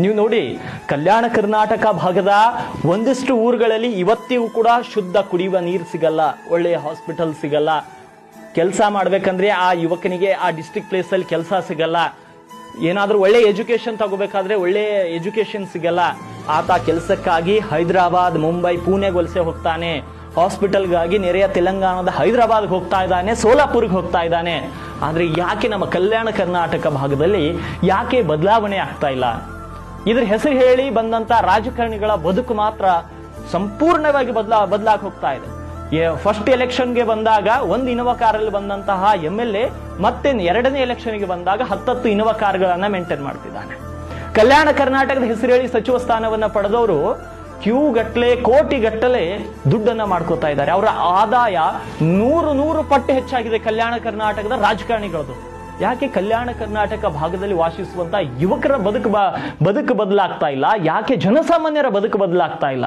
ನೀವು ನೋಡಿ, ಕಲ್ಯಾಣ ಕರ್ನಾಟಕ ಭಾಗದ ಒಂದಿಷ್ಟು ಊರುಗಳಲ್ಲಿ ಇವತ್ತಿಗೂ ಕೂಡ ಶುದ್ಧ ಕುಡಿಯುವ ನೀರು ಸಿಗಲ್ಲ, ಒಳ್ಳೆಯ ಹಾಸ್ಪಿಟಲ್ ಸಿಗಲ್ಲ, ಕೆಲಸ ಮಾಡ್ಬೇಕಂದ್ರೆ ಆ ಯುವಕನಿಗೆ ಆ ಡಿಸ್ಟ್ರಿಕ್ಟ್ ಪ್ಲೇಸಲ್ಲಿ ಕೆಲಸ ಸಿಗಲ್ಲ, ಏನಾದ್ರೂ ಒಳ್ಳೆ ಎಜುಕೇಶನ್ ತಗೋಬೇಕಾದ್ರೆ ಒಳ್ಳೆ ಎಜುಕೇಶನ್ ಸಿಗಲ್ಲ. ಆತ ಕೆಲಸಕ್ಕಾಗಿ ಹೈದರಾಬಾದ್, ಮುಂಬೈ, ಪುಣೆಗೆ ವಲಸೆ ಹೋಗ್ತಾನೆ. ಹಾಸ್ಪಿಟಲ್ಗಾಗಿ ನೆರೆಯ ತೆಲಂಗಾಣದ ಹೈದರಾಬಾದ್ಗೆ ಹೋಗ್ತಾ ಇದ್ದಾನೆ, ಸೋಲಾಪುರ್ಗೆ ಹೋಗ್ತಾ ಇದ್ದಾನೆ. ಆದ್ರೆ ಯಾಕೆ ನಮ್ಮ ಕಲ್ಯಾಣ ಕರ್ನಾಟಕ ಭಾಗದಲ್ಲಿ ಯಾಕೆ ಬದಲಾವಣೆ ಆಗ್ತಾ ಇಲ್ಲ? ಇದ್ರ ಹೆಸರು ಹೇಳಿ ಬಂದಂತ ರಾಜಕಾರಣಿಗಳ ಬದುಕು ಮಾತ್ರ ಸಂಪೂರ್ಣವಾಗಿ ಬದಲಾಗಿ ಹೋಗ್ತಾ ಇದೆ. ಫಸ್ಟ್ ಎಲೆಕ್ಷನ್ಗೆ ಬಂದಾಗ ಒಂದು ಇನೋವಾ ಕಾರಲ್ಲಿ ಬಂದಂತಹ MLA ಮತ್ತೆ ಎರಡನೇ ಎಲೆಕ್ಷನ್ಗೆ ಬಂದಾಗ 10 ಇನೋವಾ ಕಾರ್ಗಳನ್ನ ಮೇಂಟೈನ್ ಮಾಡ್ತಿದ್ದಾನೆ. ಕಲ್ಯಾಣ ಕರ್ನಾಟಕದ ಹೆಸರು ಹೇಳಿ ಸಚಿವ ಸ್ಥಾನವನ್ನ ಪಡೆದವರು ಕ್ಯೂ ಗಟ್ಟಲೆ, ಕೋಟಿ ಗಟ್ಟಲೆ ದುಡ್ಡನ್ನ ಮಾಡ್ಕೋತಾ ಇದ್ದಾರೆ. ಅವರ ಆದಾಯ 100 ಪಟ್ಟು ಹೆಚ್ಚಾಗಿದೆ ಕಲ್ಯಾಣ ಕರ್ನಾಟಕದ ರಾಜಕಾರಣಿಗಳದು. ಯಾಕೆ ಕಲ್ಯಾಣ ಕರ್ನಾಟಕ ಭಾಗದಲ್ಲಿ ವಾಸಿಸುವಂತ ಯುವಕರ ಬದುಕು ಬದಲಾಗ್ತಾ ಇಲ್ಲ? ಯಾಕೆ ಜನಸಾಮಾನ್ಯರ ಬದುಕು ಬದಲಾಗ್ತಾ ಇಲ್ಲ?